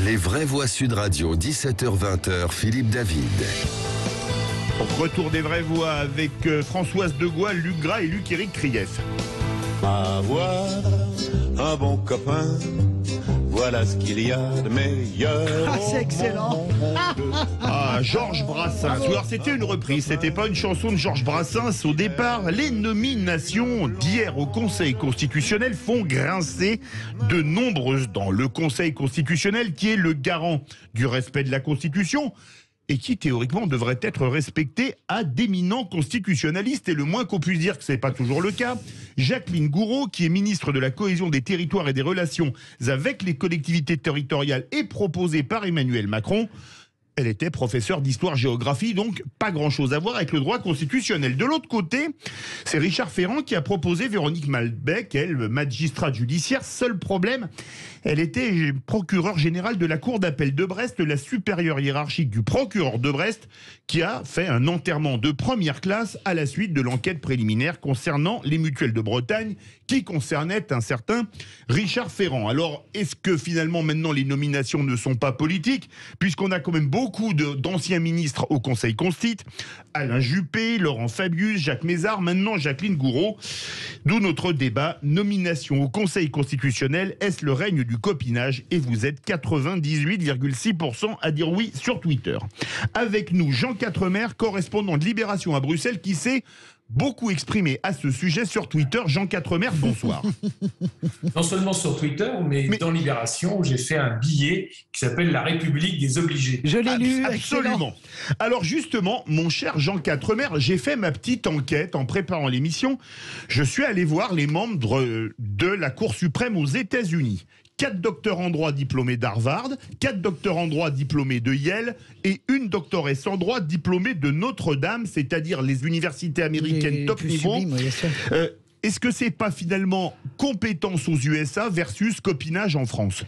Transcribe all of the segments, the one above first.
Les vraies voix Sud Radio, 17h-20h, Philippe David. Retour des vraies voix avec Françoise de Gaulle, Luc Gras et Luc-Éric Krief. Avoir un bon copain, voilà ce qu'il y a de meilleur. Ah, c'est excellent. Ah, Georges Brassens. Alors, c'était une reprise, c'était pas une chanson de Georges Brassens. Au départ, les nominations d'hier au Conseil constitutionnel font grincer de nombreuses dents. Le Conseil constitutionnel, qui est le garant du respect de la Constitution, et qui théoriquement devrait être respecté à d'éminents constitutionnalistes, et le moins qu'on puisse dire que ce n'est pas toujours le cas. Jacqueline Gourault, qui est ministre de la Cohésion des Territoires et des Relations avec les collectivités territoriales et proposée par Emmanuel Macron, elle était professeure d'histoire-géographie, donc pas grand-chose à voir avec le droit constitutionnel. De l'autre côté, c'est Richard Ferrand qui a proposé Véronique Malbec, elle, magistrate judiciaire. Seul problème, elle était procureur général de la Cour d'appel de Brest, la supérieure hiérarchique du procureur de Brest, qui a fait un enterrement de première classe à la suite de l'enquête préliminaire concernant les mutuelles de Bretagne, qui concernait un certain Richard Ferrand. Alors, est-ce que finalement maintenant les nominations ne sont pas politiques, puisqu'on a quand même beaucoup d'anciens ministres au Conseil Constit, Alain Juppé, Laurent Fabius, Jacques Mézard, maintenant Jacqueline Gourault. D'où notre débat, nomination au Conseil constitutionnel, est-ce le règne du copinage? Et vous êtes 98,6% à dire oui sur Twitter. Avec nous, Jean Quatremer, correspondant de Libération à Bruxelles, qui s'est beaucoup exprimé à ce sujet sur Twitter. Jean Quatremer, bonsoir. Non seulement sur Twitter, mais dans Libération, où j'ai fait un billet qui s'appelle La République des obligés. Je l'ai lu. Absolument. Excellent. Alors justement, mon cher Jean Quatremer, j'ai fait ma petite enquête en préparant l'émission. Je suis allé voir les membres de la Cour suprême aux États-Unis. 4 docteurs en droit diplômés d'Harvard, 4 docteurs en droit diplômés de Yale et une doctoresse en droit diplômée de Notre-Dame, c'est-à-dire les universités américaines top niveau. Est-ce que c'est pas finalement compétence aux USA versus copinage en France ?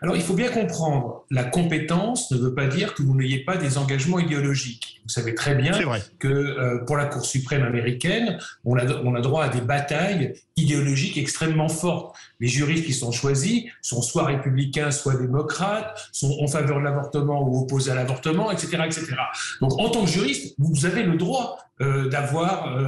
Alors, il faut bien comprendre, la compétence ne veut pas dire que vous n'ayez pas des engagements idéologiques. Vous savez très bien que pour la Cour suprême américaine, on a droit à des batailles idéologiques extrêmement fortes. Les juristes qui sont choisis sont soit républicains, soit démocrates, sont en faveur de l'avortement ou opposés à l'avortement, etc., etc. Donc, en tant que juriste, vous avez le droit d'avoir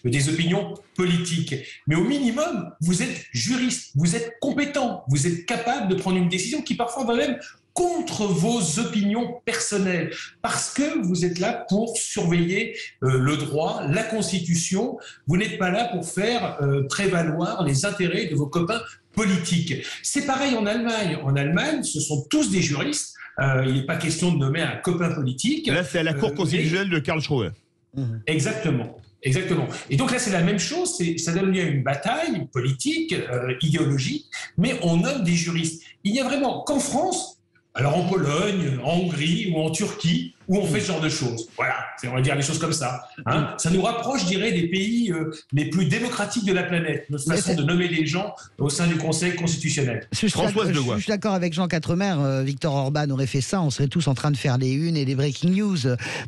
des opinions politiques. Mais au minimum, vous êtes juriste, vous êtes compétent, vous êtes capable de prendre une décision qui parfois va même contre vos opinions personnelles, parce que vous êtes là pour surveiller le droit, la Constitution. Vous n'êtes pas là pour faire prévaloir les intérêts de vos copains politiques. C'est pareil en Allemagne. En Allemagne, ce sont tous des juristes. Il n'est pas question de nommer un copain politique. Là, c'est à la Cour constitutionnelle de Karlsruhe. Exactement. Exactement. Et donc là, c'est la même chose. Ça donne lieu à une bataille politique, idéologique, mais on nomme des juristes. Il n'y a vraiment qu'en France, alors en Pologne, en Hongrie ou en Turquie, où on fait ce genre de choses. Voilà, on va dire les choses comme ça. Hein. Ça nous rapproche, je dirais, des pays les plus démocratiques de la planète, notre façon de nommer les gens au sein du Conseil constitutionnel. Je suis d'accord avec Jean Quatremer. Victor Orban aurait fait ça, on serait tous en train de faire les unes et les breaking news.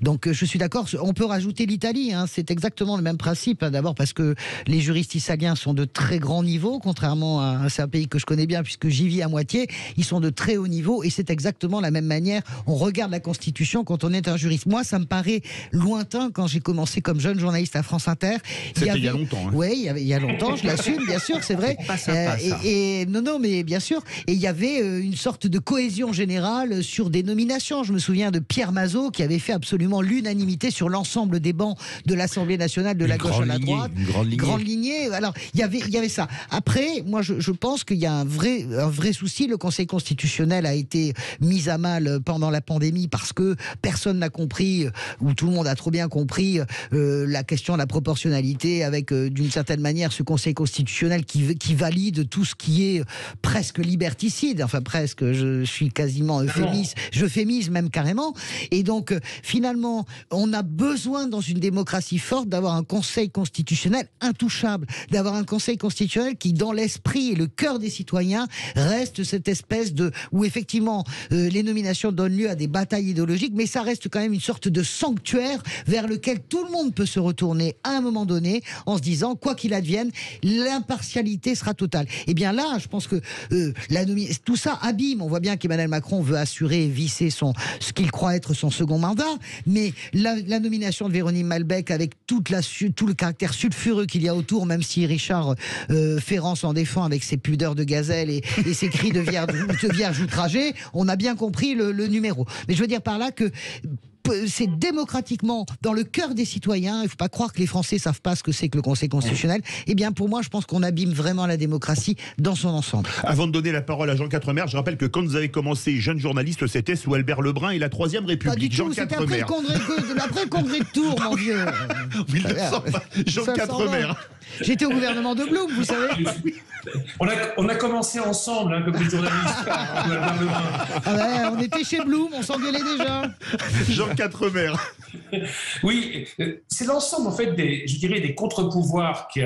Donc je suis d'accord, on peut rajouter l'Italie. C'est exactement le même principe. D'abord parce que les juristes italiens sont de très grand niveau, contrairement à c'est un pays que je connais bien puisque j'y vis à moitié. Ils sont de très haut niveau et c'est exactement la même manière. On regarde la Constitution quand on est un juriste. Moi, ça me paraît lointain quand j'ai commencé comme jeune journaliste à France Inter. C'était il y a longtemps. Oui, il y a longtemps, je l'assume, bien sûr, c'est vrai. Pas sympa, ça. Non, mais bien sûr. Et il y avait une sorte de cohésion générale sur des nominations. Je me souviens de Pierre Mazot qui avait fait absolument l'unanimité sur l'ensemble des bancs de l'Assemblée nationale, de la gauche à la droite. Une grande lignée. Alors, il y avait ça. Après, moi, je pense qu'il y a un vrai souci. Le Conseil constitutionnel a été mis à mal pendant la pandémie parce que personne n'a compris, ou tout le monde a trop bien compris, la question de la proportionnalité avec, d'une certaine manière, ce Conseil constitutionnel qui valide tout ce qui est presque liberticide. Enfin, presque, je suis quasiment euphémiste. J'euphémise même carrément. Et donc, finalement, on a besoin, dans une démocratie forte, d'avoir un Conseil constitutionnel intouchable, d'avoir un Conseil constitutionnel qui, dans l'esprit et le cœur des citoyens, reste cette espèce de... où effectivement, les nominations donnent lieu à des batailles idéologiques, mais ça reste quand même une sorte de sanctuaire vers lequel tout le monde peut se retourner à un moment donné en se disant, quoi qu'il advienne, l'impartialité sera totale. Et bien là, je pense que tout ça abîme. On voit bien qu'Emmanuel Macron veut assurer et visser ce qu'il croit être son second mandat, mais la nomination de Véronique Malbec avec tout le caractère sulfureux qu'il y a autour, même si Richard Ferrand s'en défend avec ses pudeurs de gazelle et ses cris de vierge outragée, on a bien compris le numéro. Mais je veux dire par là que c'est démocratiquement dans le cœur des citoyens. Il ne faut pas croire que les Français ne savent pas ce que c'est que le Conseil constitutionnel. Eh bien, pour moi, je pense qu'on abîme vraiment la démocratie dans son ensemble. Avant de donner la parole à Jean Quatremer, je rappelle que quand vous avez commencé jeune journaliste, c'était sous Albert Lebrun et la Troisième République. Pas du tout, c'était après le congrès de Tours, mon vieux. Jean Quatremer. J'étais au gouvernement de Blum, vous savez. On a commencé ensemble, comme des journalistes. On était chez Blum, on s'engueulait déjà. Jean Quatremer. Oui, c'est l'ensemble en fait des contre-pouvoirs qui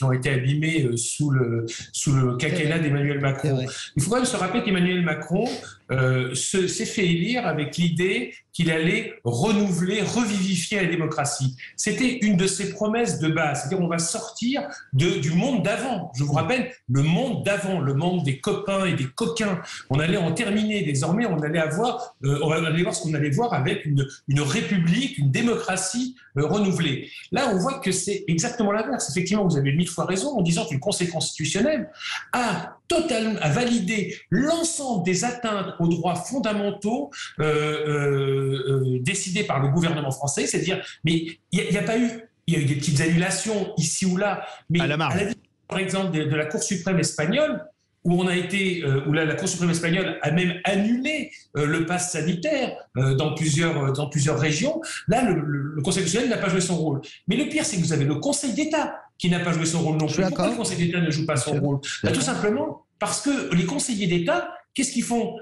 ont été abîmés sous le quinquennat d'Emmanuel Macron. Il faut quand même se rappeler qu'Emmanuel Macron s'est fait élire avec l'idée qu'il allait renouveler, revivifier la démocratie. C'était une de ses promesses de base, c'est-à-dire on va sortir du monde d'avant. Je vous rappelle, le monde d'avant, le monde des copains et des coquins. On allait en terminer. Désormais, on allait voir ce qu'on allait voir avec une république, une démocratie renouvelée. Là, on voit que c'est exactement l'inverse. Effectivement, vous avez 1000 fois raison en disant que le Conseil constitutionnel a validé l'ensemble des atteintes aux droits fondamentaux décidés par le gouvernement français. C'est-à-dire, mais il y a eu des petites annulations ici ou là, mais à la par exemple de la Cour suprême espagnole, où la Cour suprême espagnole a même annulé le pass sanitaire dans plusieurs régions. Là, le Conseil constitutionnel n'a pas joué son rôle. Mais le pire, c'est que vous avez le Conseil d'État qui n'a pas joué son rôle non plus. Pourquoi le Conseil d'État ne joue pas son rôle ? Tout simplement parce que les conseillers d'État, qu'est-ce qu'ils font ?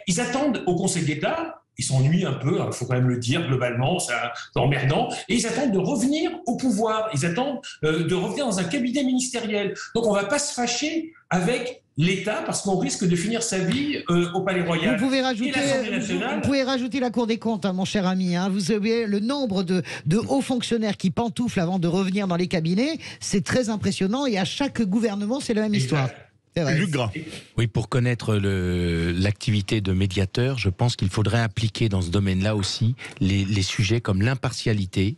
Ils attendent au Conseil d'État. Ils s'ennuient un peu, il faut quand même le dire, globalement, c'est emmerdant, et ils attendent de revenir au pouvoir, ils attendent de revenir dans un cabinet ministériel. Donc on ne va pas se fâcher avec l'État parce qu'on risque de finir sa vie au Palais Royal. Vous pouvez rajouter la Cour des comptes, mon cher ami. Vous savez, le nombre de hauts fonctionnaires qui pantouflent avant de revenir dans les cabinets, c'est très impressionnant, et à chaque gouvernement, c'est la même histoire. Luc Gras. Oui, pour connaître l'activité de médiateur, je pense qu'il faudrait impliquer dans ce domaine-là aussi les sujets comme l'impartialité,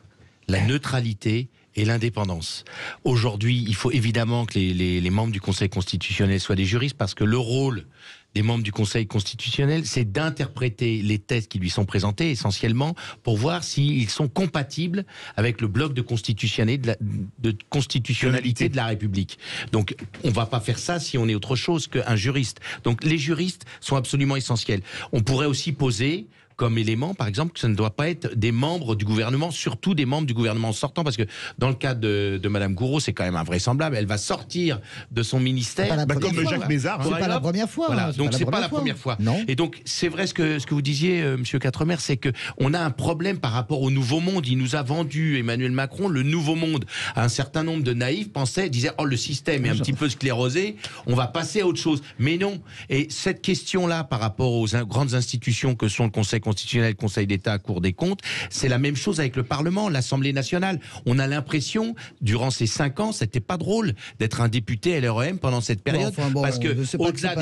la neutralité et l'indépendance. Aujourd'hui, il faut évidemment que les membres du Conseil constitutionnel soient des juristes, parce que le rôle des membres du Conseil constitutionnel, c'est d'interpréter les thèses qui lui sont présentées essentiellement pour voir s'ils sont compatibles avec le bloc de constitutionnalité de la République. Donc, on ne va pas faire ça si on est autre chose qu'un juriste. Donc, les juristes sont absolument essentiels. On pourrait aussi poser comme élément, par exemple, que ça ne doit pas être des membres du gouvernement, surtout des membres du gouvernement sortant, parce que dans le cas de Madame Gourault, c'est quand même invraisemblable. Elle va sortir de son ministère. Comme Jacques Mézard. C'est pas la première fois. Voilà, donc c'est pas la première fois. Non. Et donc, c'est vrai ce que vous disiez, Monsieur Quatremer, c'est qu'on a un problème par rapport au Nouveau Monde. Il nous a vendu, Emmanuel Macron, le Nouveau Monde. Un certain nombre de naïfs disaient, le système est un petit peu sclérosé, on va passer à autre chose. Mais non. Et cette question-là, par rapport aux grandes institutions que sont le Conseil constitutionnel, Conseil d'État, Cour des comptes, c'est la même chose avec le Parlement, l'Assemblée nationale. On a l'impression, durant ces 5 ans, c'était pas drôle d'être un député LREM pendant cette période, parce que au-delà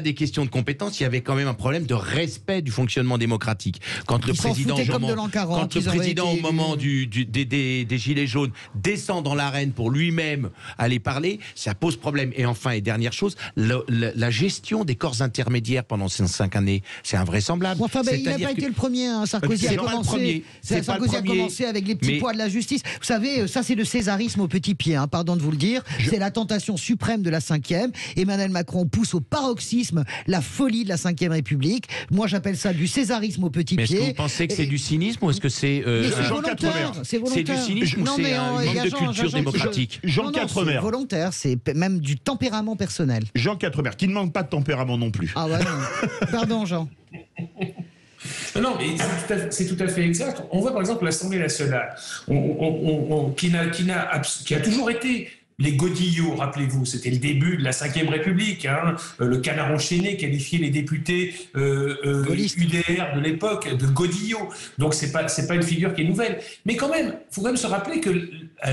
des questions de compétences, il y avait quand même un problème de respect du fonctionnement démocratique. Quand le président, au moment des Gilets jaunes, descend dans l'arène pour lui-même aller parler, ça pose problème. Et enfin, et dernière chose, la gestion des corps intermédiaires pendant ces 5 années, c'est invraisemblable. Il n'a pas été le premier. Sarkozy a commencé avec les petits pois de la justice. Vous savez, ça c'est le césarisme au petit pied, pardon de vous le dire. C'est la tentation suprême de la 5e. Emmanuel Macron pousse au paroxysme la folie de la 5e République. Moi j'appelle ça du césarisme au petit pied. Est-ce que vous pensez que c'est du cynisme ou est-ce que c'est volontaire? C'est du cynisme ou c'est un manque de culture démocratique? Jean Quatremer. C'est volontaire, c'est même du tempérament personnel. Jean Quatremer, qui ne manque pas de tempérament non plus. Ah ouais, non. Pardon Jean. Non, mais c'est tout à fait exact. On voit par exemple l'Assemblée nationale, qui a toujours été les godillots, rappelez-vous, c'était le début de la Ve République. Le canard enchaîné qualifiait les députés UDR de l'époque de godillots. Donc c'est pas une figure qui est nouvelle. Mais quand même, il faut quand même se rappeler qu'à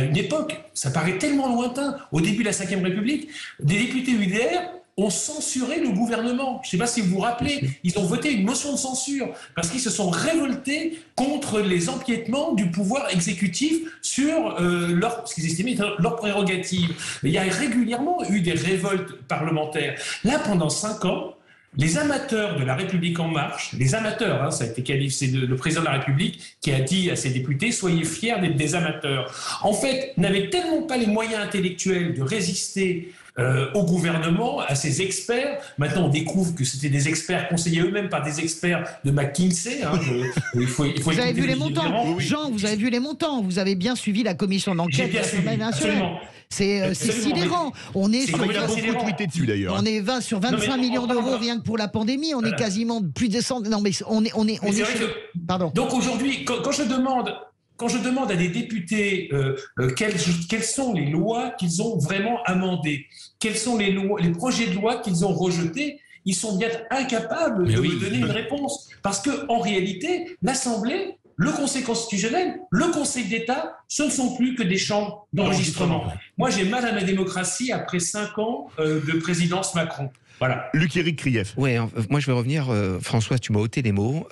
une époque, ça paraît tellement lointain, au début de la Ve République, des députés UDR ont censuré le gouvernement. Je ne sais pas si vous vous rappelez, ils ont voté une motion de censure parce qu'ils se sont révoltés contre les empiétements du pouvoir exécutif sur ce qu'ils estimaient être leurs prérogatives. Il y a régulièrement eu des révoltes parlementaires. Là, pendant 5 ans, les amateurs de La République En Marche, les amateurs, ça a été qualifié, c'est le président de la République qui a dit à ses députés « Soyez fiers d'être des amateurs ». En fait, n'avaient tellement pas les moyens intellectuels de résister au gouvernement, à ses experts. Maintenant, on découvre que c'était des experts conseillés eux-mêmes par des experts de McKinsey. Vous avez vu les montants, Jean, vous avez vu les montants. Vous avez bien suivi la commission d'enquête de l'Assemblée nationale. C'est sidérant. On est sur il a beaucoup tweeté dessus d'ailleurs. On est sur 25 millions d'euros rien que pour la pandémie. On est quasiment plus de 100. Non, mais on est. Pardon. Donc aujourd'hui, quand je demande à des députés quelles sont les lois qu'ils ont vraiment amendées, quels sont les projets de loi qu'ils ont rejetés, ils sont bien incapables de me donner une réponse. Parce qu'en réalité, l'Assemblée, le Conseil constitutionnel, le Conseil d'État, ce ne sont plus que des chambres d'enregistrement. Moi, j'ai mal à ma démocratie après 5 ans de présidence Macron. Voilà. Luc-Éric Krief. Oui, moi je vais revenir. François, tu m'as ôté les mots.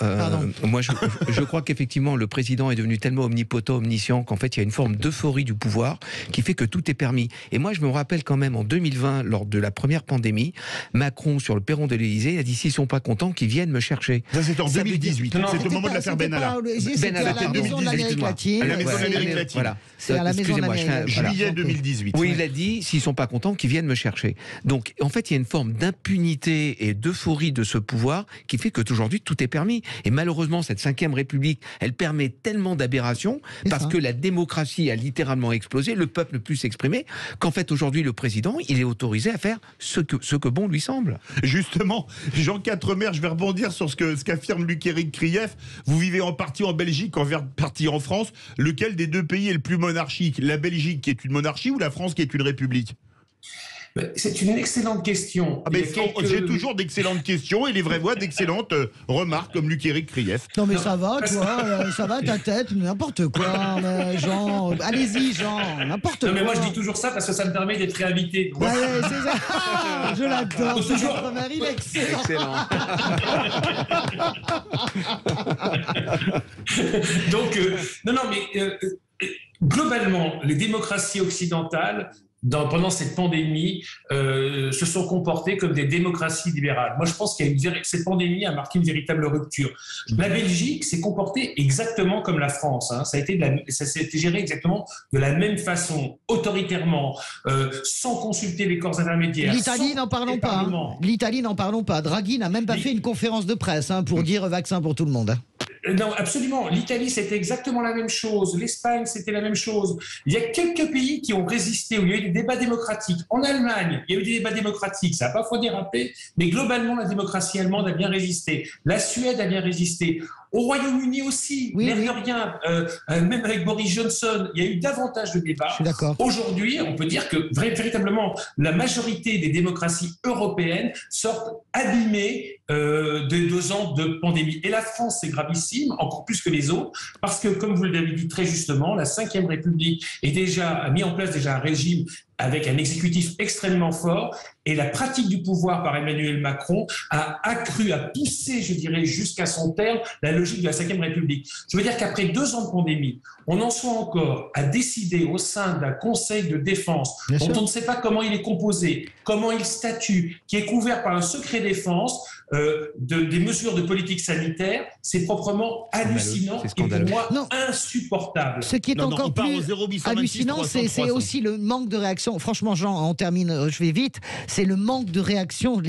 Moi, je crois qu'effectivement, le président est devenu tellement omnipotent, omniscient, qu'en fait, il y a une forme d'euphorie du pouvoir qui fait que tout est permis. Et moi, je me rappelle quand même en 2020, lors de la première pandémie, Macron, sur le perron de l'Élysée, a dit s'ils ne sont pas contents, qu'ils viennent me chercher. Ça, c'est en 2018. C'est au moment de l'affaire Benalla. C'était à la Maison de l'Amérique latine. À la Maison de l'Amérique latine. Voilà. C'est à la Maison de l'Amérique latine. Juillet 2018. Oui, il a dit s'ils ne sont pas contents, qu'ils viennent me chercher. Donc, en fait, il y a une forme d'impunité et d'euphorie de ce pouvoir qui fait que aujourd'hui tout est permis. Et malheureusement, cette Ve République, elle permet tellement d'aberrations parce que la démocratie a littéralement explosé, le peuple ne peut plus s'exprimer, qu'en fait aujourd'hui le président, il est autorisé à faire ce que bon lui semble. Justement, Jean Quatremer, je vais rebondir sur ce qu'affirme Luc-Éric Krief. Vous vivez en partie en Belgique, en partie en France. Lequel des deux pays est le plus monarchique? La Belgique qui est une monarchie ou la France qui est une république? C'est une excellente question. J'ai toujours d'excellentes questions et les vraies voix d'excellentes remarques comme Luc-Éric Krief. Non mais ça va, toi, ça va ta tête, n'importe quoi, Jean. Allez-y, Jean, n'importe quoi. Non mais moi je dis toujours ça parce que ça me permet d'être réinvité. Ouais, c'est ça. Ah, je l'adore. Il est excellent. Donc, globalement, les démocraties occidentales, pendant cette pandémie, se sont comportées comme des démocraties libérales. Moi, je pense que cette pandémie a marqué une véritable rupture. La Belgique s'est comportée exactement comme la France. Ça s'est été géré exactement de la même façon, autoritairement, sans consulter les corps intermédiaires. L'Italie, n'en parlons pas. L'Italie, n'en parlons pas. Draghi n'a même pas fait une conférence de presse pour dire vaccin pour tout le monde. Non, absolument. L'Italie, c'était exactement la même chose. L'Espagne, c'était la même chose. Il y a quelques pays qui ont résisté, où il y a eu des débats démocratiques. En Allemagne, il y a eu des débats démocratiques. Ça n'a pas trop dérapé, mais globalement, la démocratie allemande a bien résisté. La Suède a bien résisté. Au Royaume-Uni aussi, rien, même avec Boris Johnson, il y a eu davantage de débats. Je suis d'accord. Aujourd'hui, on peut dire que véritablement, la majorité des démocraties européennes sortent abîmées de 2 ans de pandémie. Et la France, c'est gravissime, encore plus que les autres, parce que, comme vous l'avez dit très justement, la Ve République a mis en place déjà un régime avec un exécutif extrêmement fort, et la pratique du pouvoir par Emmanuel Macron a poussé, je dirais, jusqu'à son terme, la logique de la Ve République. Je veux dire qu'après 2 ans de pandémie, on en soit encore à décider au sein d'un conseil de défense, dont on ne sait pas comment il est composé, comment il statue, qui est couvert par un secret défense, des mesures de politique sanitaire, c'est proprement hallucinant et pour moi insupportable. Ce qui est encore plus hallucinant, c'est aussi le manque de réaction. Franchement, Jean, on termine, je vais vite. C'est le manque de réaction,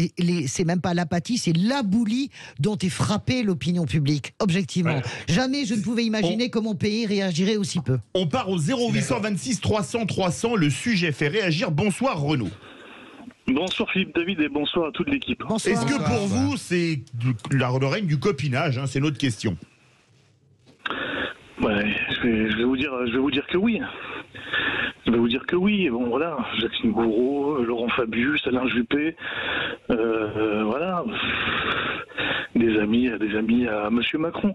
c'est même pas l'apathie, c'est l'aboulie dont est frappée l'opinion publique, objectivement. Ouais. Jamais je ne pouvais imaginer que mon pays réagirait aussi peu. On part au 0826 300 300, le sujet fait réagir. Bonsoir Renaud. Bonsoir Philippe David et bonsoir à toute l'équipe. Est-ce que pour vous c'est le règne du copinage, c'est notre question? Ouais, je vais vous dire que oui. Je vais vous dire que oui. Bon, voilà, Jacqueline Gouraud, Laurent Fabius, Alain Juppé, voilà, des amis à Monsieur Macron.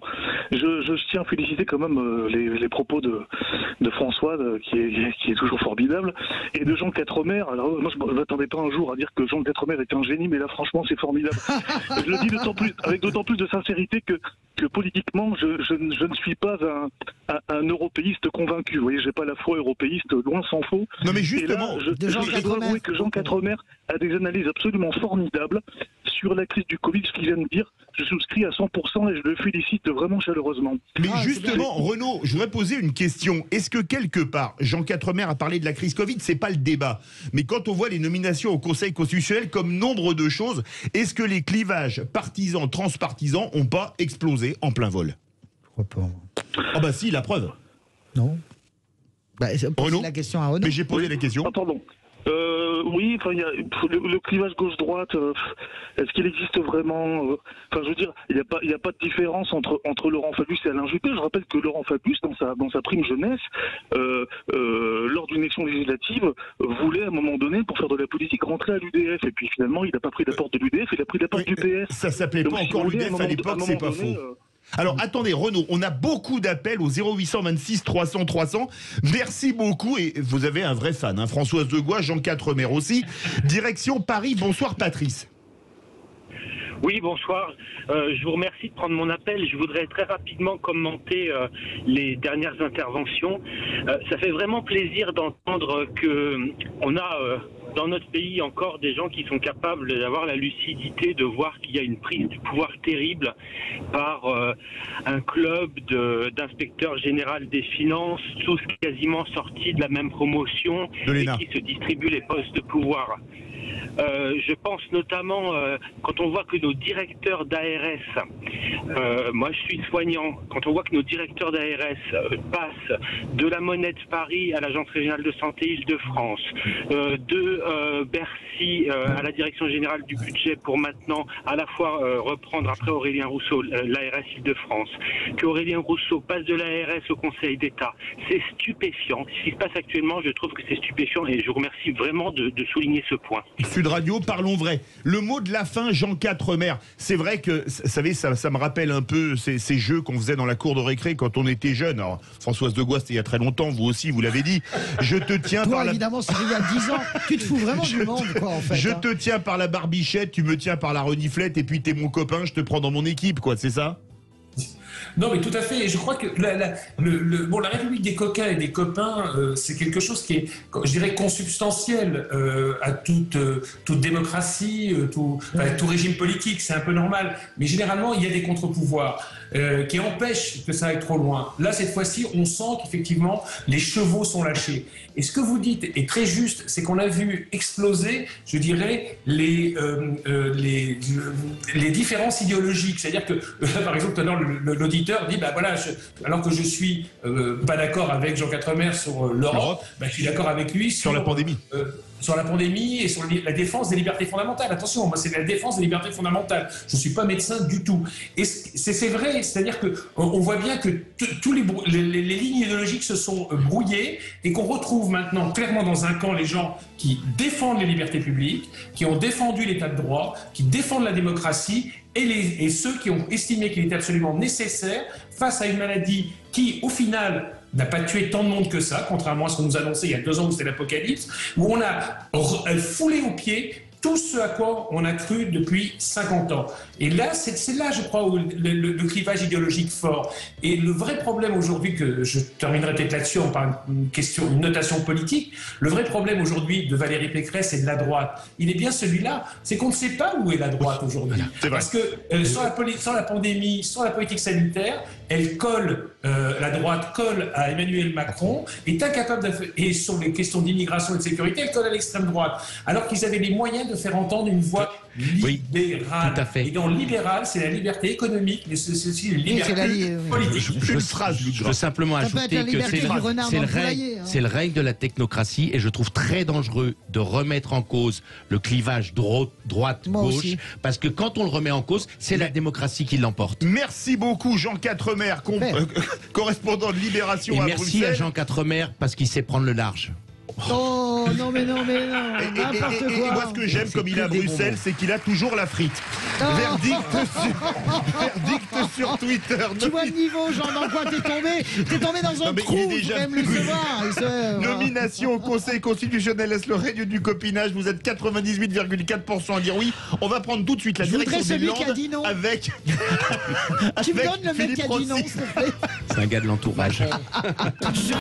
Je tiens à féliciter quand même les propos de François, qui est toujours formidable, et de Jean Quatremer. Alors moi, je ne m'attendais pas un jour à dire que Jean Quatremer était un génie, mais là, franchement, c'est formidable. Je le dis avec d'autant plus de sincérité que politiquement, je ne suis pas un européiste convaincu. Vous voyez, j'ai pas la foi européiste, loin s'en faut. Non, mais justement, je dois avouer que Jean Quatremer a des analyses absolument formidables sur la crise du Covid, ce qu'il vient de dire. Je souscris à 100% et je le félicite vraiment chaleureusement. Mais justement, Renaud, je voudrais poser une question. Est-ce que quelque part, Jean Quatremer a parlé de la crise Covid, c'est pas le débat. Mais quand on voit les nominations au Conseil constitutionnel comme nombre de choses, est-ce que les clivages partisans, transpartisans ont pas explosé en plein vol? Je crois pas. Ah bah si, la preuve. Non. Bah, Renaud, la question à Renaud. Mais j'ai posé la question. Ah, pardon. Oui, enfin, il y a le clivage gauche-droite. Est-ce qu'il existe vraiment Enfin, je veux dire, il n'y a pas de différence entre Laurent Fabius et Alain Juppé. Je rappelle que Laurent Fabius, dans sa prime jeunesse, lors d'une élection législative, voulait à un moment donné, pour faire de la politique, rentrer à l'UDF. Et puis finalement, il n'a pas pris la porte de l'UDF, il a pris la porte du PS. Ça s'appelait pas encore l'UDF à l'époque, c'est pas faux. Alors attendez, Renaud, on a beaucoup d'appels au 0826 300 300. Merci beaucoup, et vous avez un vrai fan, hein, Françoise Degois, Jean Quatremer aussi. Direction Paris, bonsoir Patrice. Oui, bonsoir. Je vous remercie de prendre mon appel. Je voudrais très rapidement commenter les dernières interventions. Ça fait vraiment plaisir d'entendre qu'on a dans notre pays encore des gens qui sont capables d'avoir la lucidité de voir qu'il y a une prise du pouvoir terrible par un club d'inspecteurs généraux des finances, tous quasiment sortis de la même promotion et qui se distribuent les postes de pouvoir. Je pense notamment quand on voit que nos directeurs d'ARS, moi je suis soignant, quand on voit que nos directeurs d'ARS passent de la Monnaie de Paris à l'Agence régionale de santé Île-de-France, de Bercy à la Direction générale du budget pour maintenant à la fois reprendre après Aurélien Rousseau l'ARS Île-de-France, qu'Aurélien Rousseau passe de l'ARS au Conseil d'État, c'est stupéfiant. Ce qui se passe actuellement, je trouve que c'est stupéfiant et je vous remercie vraiment de souligner ce point. Sud Radio, parlons vrai. Le mot de la fin, Jean Quatremer. C'est vrai que, vous savez, ça me rappelle un peu ces jeux qu'on faisait dans la cour de récré quand on était jeune. Alors, Françoise Degois, c'était il y a très longtemps, vous aussi, vous l'avez dit. Je te tiens Toi, par la... évidemment, c'était il y a 10 ans. Tu te fous vraiment du monde, quoi, en fait. Je te tiens par la barbichette, tu me tiens par la reniflette, et puis t'es mon copain, je te prends dans mon équipe, quoi, c'est ça? Non, mais tout à fait. Et je crois que la République des coquins et des copains, c'est quelque chose qui est, je dirais, consubstantiel à toute démocratie, tout régime politique. C'est un peu normal. Mais généralement, il y a des contre-pouvoirs qui empêchent que ça aille trop loin. Là, cette fois-ci, on sent qu'effectivement, les chevaux sont lâchés. Et ce que vous dites est très juste, c'est qu'on a vu exploser, je dirais, les différences idéologiques. C'est-à-dire que, par exemple, tout à l'heure, l'auditeur dit, bah voilà, alors que je suis pas d'accord avec Jean Quatremer sur l'Europe, bah, je suis d'accord avec lui sur la pandémie. Sur la pandémie et sur la défense des libertés fondamentales. Attention, moi c'est la défense des libertés fondamentales. Je ne suis pas médecin du tout. Et c'est vrai, c'est-à-dire qu'on voit bien que tous les lignes idéologiques se sont brouillées et qu'on retrouve maintenant clairement dans un camp les gens qui défendent les libertés publiques, qui ont défendu l'état de droit, qui défendent la démocratie et ceux qui ont estimé qu'il était absolument nécessaire face à une maladie qui, au final, n'a pas tué tant de monde que ça, contrairement à ce qu'on nous annonçait il y a 2 ans où c'était l'apocalypse, où on a foulé aux pieds tout ce à quoi on a cru depuis 50 ans. Et là, c'est là, je crois, où le clivage idéologique fort. Et le vrai problème aujourd'hui, que je terminerai peut-être là-dessus en parlant une notation politique, le vrai problème aujourd'hui de Valérie Pécresse et de la droite, il est bien celui-là, c'est qu'on ne sait pas où est la droite aujourd'hui. Parce que sans la pandémie, sans la politique sanitaire, la droite colle à Emmanuel Macron, est incapable et sur les questions d'immigration et de sécurité, elle colle à l'extrême droite. Alors qu'ils avaient les moyens de faire entendre une voix libérale. Tout à fait. Et dans libéral, c'est la liberté économique, mais c'est aussi la liberté politique. Je veux simplement ajouter que c'est le règne de la technocratie, et je trouve très dangereux de remettre en cause le clivage droite-gauche, parce que quand on le remet en cause, c'est la démocratie qui l'emporte. Merci beaucoup Jean Quatremer, correspondant de Libération et à merci Bruxelles. à Jean Quatremer parce qu'il sait prendre le large. Oh, non, mais non, n'importe quoi. Et moi, ce que j'aime, comme il est à Bruxelles, c'est qu'il a toujours la frite. Verdict sur Twitter. Tu vois le niveau, Jean, dans quoi t'es tombé? T'es tombé dans un trou, il faut quand même le savoir. Nomination au Conseil constitutionnel, est-ce le règne du copinage? Vous êtes 98,4% à dire oui. On va prendre tout de suite la direction des Landes avec... Tu me donnes le mec qui a dit non, s'il te plaît. C'est un gars de l'entourage.